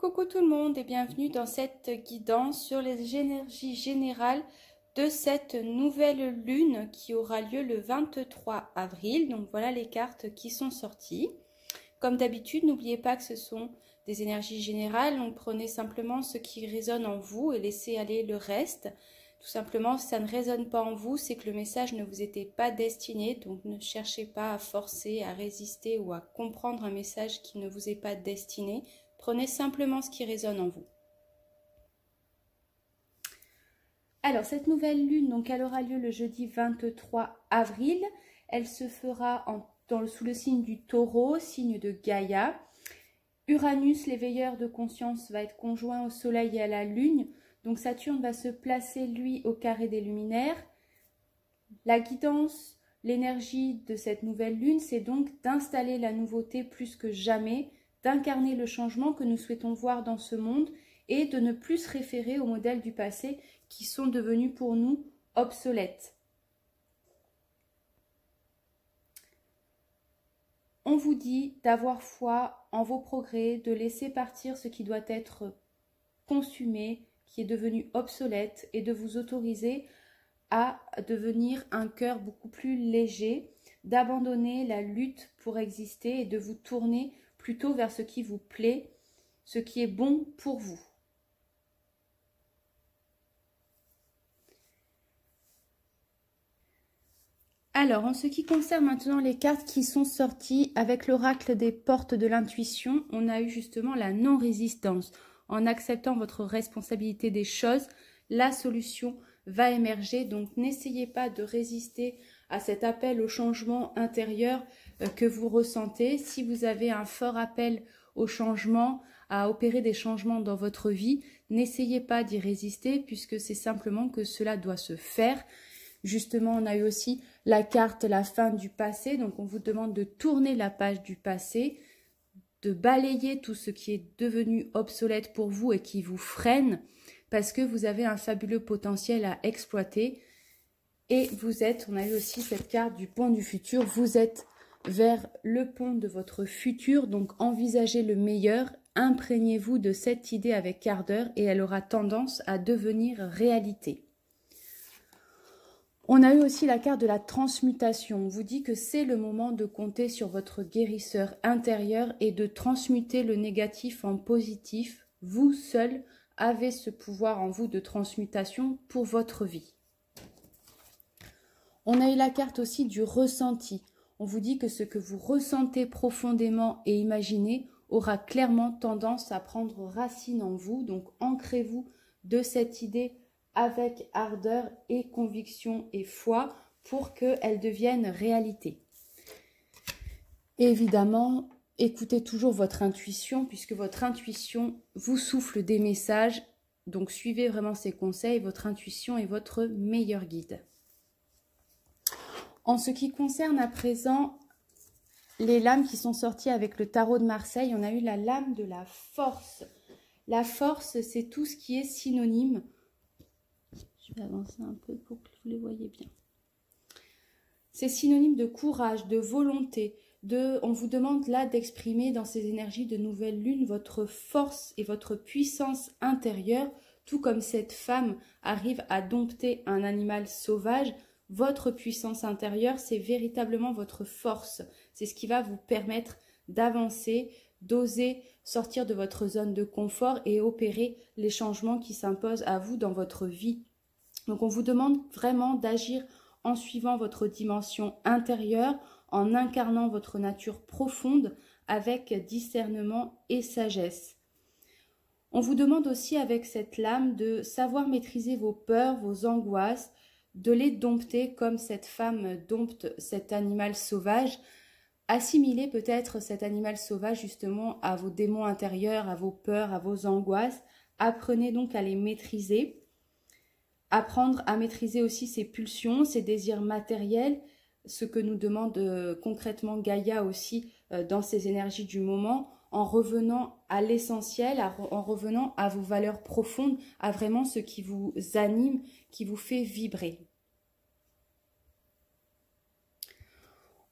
Coucou tout le monde et bienvenue dans cette guidance sur les énergies générales de cette nouvelle lune qui aura lieu le 23 avril. Donc voilà les cartes qui sont sorties. Comme d'habitude, n'oubliez pas que ce sont des énergies générales, donc prenez simplement ce qui résonne en vous et laissez aller le reste. Tout simplement, si ça ne résonne pas en vous, c'est que le message ne vous était pas destiné, donc ne cherchez pas à forcer, à résister ou à comprendre un message qui ne vous est pas destiné. Prenez simplement ce qui résonne en vous. Alors, cette nouvelle lune, donc, elle aura lieu le jeudi 23 avril. Elle se fera sous le signe du Taureau, signe de Gaïa. Uranus, l'éveilleur de conscience, va être conjoint au Soleil et à la Lune. Donc, Saturne va se placer, lui, au carré des luminaires. La guidance, l'énergie de cette nouvelle lune, c'est donc d'installer la nouveauté plus que jamais, d'incarner le changement que nous souhaitons voir dans ce monde et de ne plus se référer aux modèles du passé qui sont devenus pour nous obsolètes. On vous dit d'avoir foi en vos progrès, de laisser partir ce qui doit être consumé, qui est devenu obsolète et de vous autoriser à devenir un cœur beaucoup plus léger, d'abandonner la lutte pour exister et de vous tourner plutôt vers ce qui vous plaît, ce qui est bon pour vous. Alors, en ce qui concerne maintenant les cartes qui sont sorties avec l'oracle des portes de l'intuition, on a eu justement la non-résistance. En acceptant votre responsabilité des choses, la solution va émerger. Donc, n'essayez pas de résister à cet appel au changement intérieur que vous ressentez. Si vous avez un fort appel au changement, à opérer des changements dans votre vie, n'essayez pas d'y résister puisque c'est simplement que cela doit se faire. Justement, on a eu aussi la carte la fin du passé. Donc, on vous demande de tourner la page du passé, de balayer tout ce qui est devenu obsolète pour vous et qui vous freine parce que vous avez un fabuleux potentiel à exploiter. Et vous êtes, on a eu aussi cette carte du pont du futur, vous êtes vers le pont de votre futur, donc envisagez le meilleur, imprégnez-vous de cette idée avec ardeur et elle aura tendance à devenir réalité. On a eu aussi la carte de la transmutation. On vous dit que c'est le moment de compter sur votre guérisseur intérieur et de transmuter le négatif en positif. Vous seul avez ce pouvoir en vous de transmutation pour votre vie. On a eu la carte aussi du ressenti. On vous dit que ce que vous ressentez profondément et imaginez aura clairement tendance à prendre racine en vous. Donc ancrez-vous de cette idée avec ardeur et conviction et foi pour qu'elle devienne réalité. Évidemment, écoutez toujours votre intuition puisque votre intuition vous souffle des messages. Donc suivez vraiment ces conseils, votre intuition est votre meilleur guide. En ce qui concerne à présent les lames qui sont sorties avec le tarot de Marseille, on a eu la lame de la force. La force, c'est tout ce qui est synonyme. Je vais avancer un peu pour que vous les voyez bien. C'est synonyme de courage, de volonté. On vous demande là d'exprimer dans ces énergies de nouvelle lune votre force et votre puissance intérieure, tout comme cette femme arrive à dompter un animal sauvage. Votre puissance intérieure, c'est véritablement votre force. C'est ce qui va vous permettre d'avancer, d'oser sortir de votre zone de confort et opérer les changements qui s'imposent à vous dans votre vie. Donc, on vous demande vraiment d'agir en suivant votre dimension intérieure, en incarnant votre nature profonde avec discernement et sagesse. On vous demande aussi avec cette lame de savoir maîtriser vos peurs, vos angoisses, de les dompter comme cette femme dompte cet animal sauvage. Assimilez peut-être cet animal sauvage justement à vos démons intérieurs, à vos peurs, à vos angoisses. Apprenez donc à les maîtriser. Apprendre à maîtriser aussi ses pulsions, ses désirs matériels, ce que nous demande concrètement Gaïa aussi dans ses énergies du moment, en revenant à l'essentiel, en revenant à vos valeurs profondes, à vraiment ce qui vous anime, qui vous fait vibrer.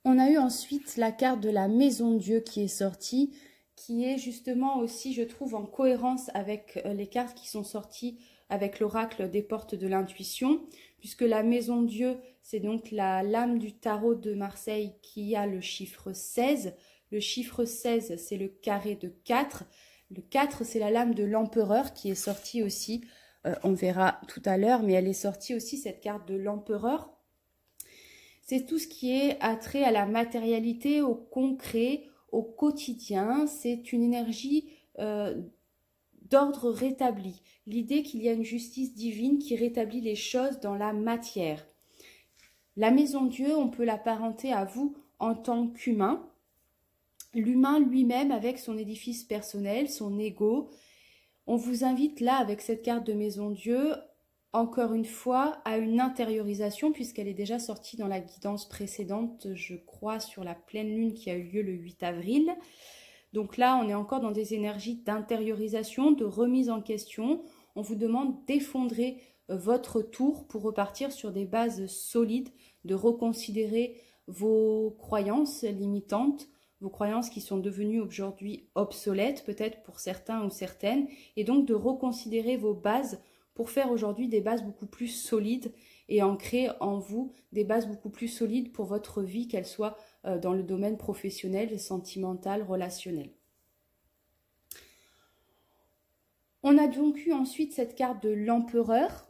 On a eu ensuite la carte de la Maison Dieu qui est sortie, qui est justement aussi, je trouve, en cohérence avec les cartes qui sont sorties avec l'oracle des portes de l'intuition, puisque la maison Dieu, c'est donc la lame du tarot de Marseille qui a le chiffre 16. Le chiffre 16, c'est le carré de 4. Le 4, c'est la lame de l'empereur qui est sortie aussi, on verra tout à l'heure, mais elle est sortie aussi, cette carte de l'empereur. C'est tout ce qui est attrait à la matérialité, au concret, au quotidien. C'est une énergie d'ordre rétabli. L'idée qu'il y a une justice divine qui rétablit les choses dans la matière. La maison Dieu, on peut l'apparenter à vous en tant qu'humain. L'humain lui-même avec son édifice personnel, son ego. On vous invite là, avec cette carte de maison Dieu, encore une fois, à une intériorisation, puisqu'elle est déjà sortie dans la guidance précédente, je crois, sur la pleine lune qui a eu lieu le 8 avril. Donc là, on est encore dans des énergies d'intériorisation, de remise en question. On vous demande d'effondrer votre tour pour repartir sur des bases solides, de reconsidérer vos croyances limitantes, vos croyances qui sont devenues aujourd'hui obsolètes, peut-être pour certains ou certaines, et donc de reconsidérer vos bases pour faire aujourd'hui des bases beaucoup plus solides et ancrer en vous des bases beaucoup plus solides pour votre vie, qu'elle soit dans le domaine professionnel, sentimental, relationnel. On a donc eu ensuite cette carte de l'empereur.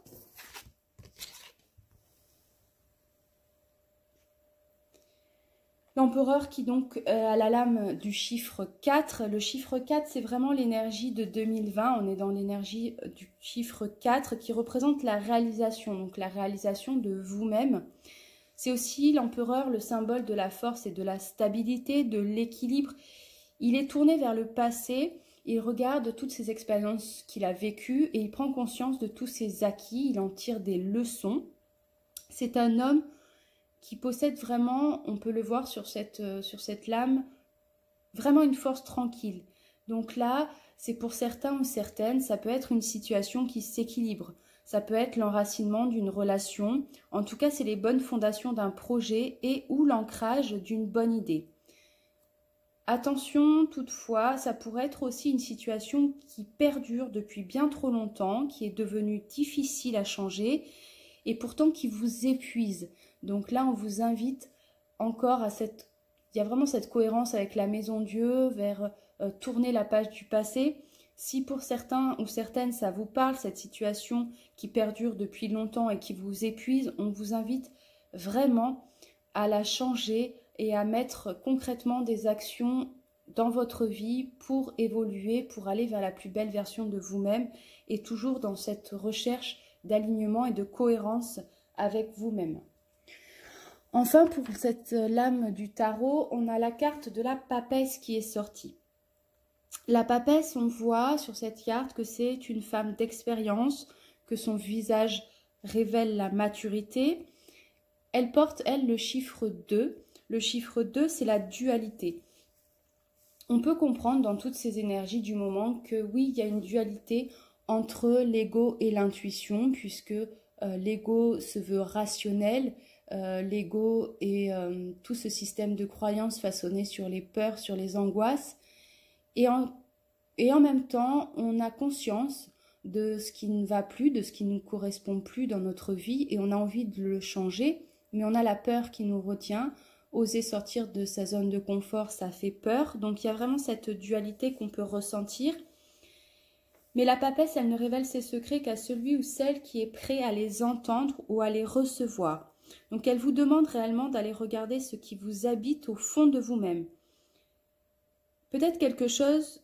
L'empereur qui donc a la lame du chiffre 4. Le chiffre 4, c'est vraiment l'énergie de 2020. On est dans l'énergie du chiffre 4 qui représente la réalisation, donc la réalisation de vous-même. C'est aussi l'empereur, le symbole de la force et de la stabilité, de l'équilibre. Il est tourné vers le passé, il regarde toutes ces expériences qu'il a vécues et il prend conscience de tous ses acquis, il en tire des leçons. C'est un homme qui possède vraiment, on peut le voir sur cette lame, vraiment une force tranquille. Donc là, c'est pour certains ou certaines, ça peut être une situation qui s'équilibre. Ça peut être l'enracinement d'une relation. En tout cas, c'est les bonnes fondations d'un projet et ou l'ancrage d'une bonne idée. Attention, toutefois, ça pourrait être aussi une situation qui perdure depuis bien trop longtemps, qui est devenue difficile à changer et pourtant qui vous épuise. Donc là, on vous invite encore à cette... Il y a vraiment cette cohérence avec la maison Dieu, vers tourner la page du passé. Si pour certains ou certaines, ça vous parle, cette situation qui perdure depuis longtemps et qui vous épuise, on vous invite vraiment à la changer et à mettre concrètement des actions dans votre vie pour évoluer, pour aller vers la plus belle version de vous-même et toujours dans cette recherche d'alignement et de cohérence avec vous-même. Enfin, pour cette lame du tarot, on a la carte de la papesse qui est sortie. La papesse, on voit sur cette carte que c'est une femme d'expérience, que son visage révèle la maturité. Elle porte, elle, le chiffre 2. Le chiffre 2, c'est la dualité. On peut comprendre dans toutes ces énergies du moment que oui, il y a une dualité entre l'ego et l'intuition, puisque l'ego se veut rationnel, l'ego est tout ce système de croyances façonné sur les peurs, sur les angoisses. Et en même temps, on a conscience de ce qui ne va plus, de ce qui ne nous correspond plus dans notre vie et on a envie de le changer, mais on a la peur qui nous retient. Oser sortir de sa zone de confort, ça fait peur. Donc il y a vraiment cette dualité qu'on peut ressentir. Mais la papesse, elle ne révèle ses secrets qu'à celui ou celle qui est prêt à les entendre ou à les recevoir. Donc elle vous demande réellement d'aller regarder ce qui vous habite au fond de vous-même. Peut-être quelque chose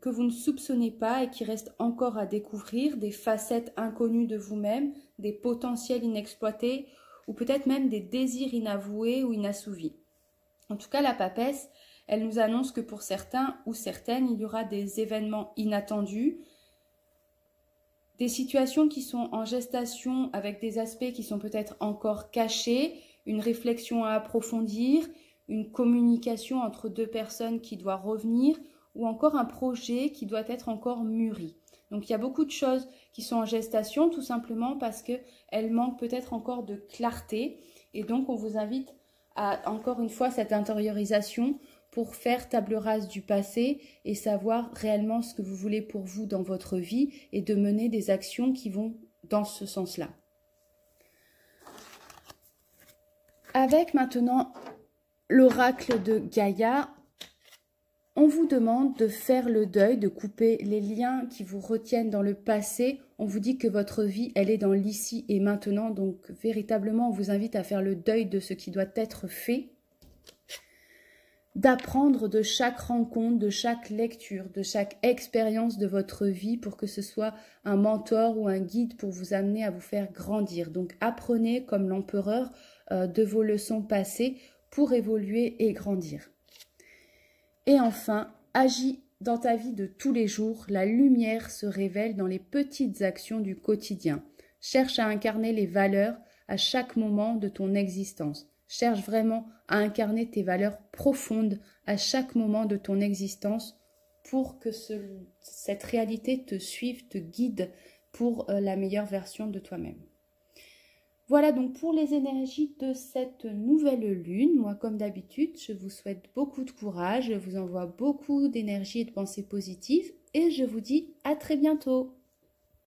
que vous ne soupçonnez pas et qui reste encore à découvrir, des facettes inconnues de vous-même, des potentiels inexploités ou peut-être même des désirs inavoués ou inassouvis. En tout cas, la papesse, elle nous annonce que pour certains ou certaines, il y aura des événements inattendus, des situations qui sont en gestation avec des aspects qui sont peut-être encore cachés, une réflexion à approfondir, une communication entre deux personnes qui doit revenir ou encore un projet qui doit être encore mûri. Donc il y a beaucoup de choses qui sont en gestation tout simplement parce qu'elles manquent peut-être encore de clarté et donc on vous invite à encore une fois cette intériorisation pour faire table rase du passé et savoir réellement ce que vous voulez pour vous dans votre vie et de mener des actions qui vont dans ce sens-là. Avec maintenant l'oracle de Gaïa, on vous demande de faire le deuil, de couper les liens qui vous retiennent dans le passé. On vous dit que votre vie, elle est dans l'ici et maintenant. Donc, véritablement, on vous invite à faire le deuil de ce qui doit être fait. D'apprendre de chaque rencontre, de chaque lecture, de chaque expérience de votre vie pour que ce soit un mentor ou un guide pour vous amener à vous faire grandir. Donc, apprenez comme l'empereur de vos leçons passées pour évoluer et grandir. Et enfin, agis dans ta vie de tous les jours. La lumière se révèle dans les petites actions du quotidien. Cherche à incarner les valeurs à chaque moment de ton existence. Cherche vraiment à incarner tes valeurs profondes à chaque moment de ton existence pour que cette réalité te suive, te guide pour la meilleure version de toi-même. Voilà donc pour les énergies de cette nouvelle lune. Moi, comme d'habitude, je vous souhaite beaucoup de courage, je vous envoie beaucoup d'énergie et de pensées positives et je vous dis à très bientôt.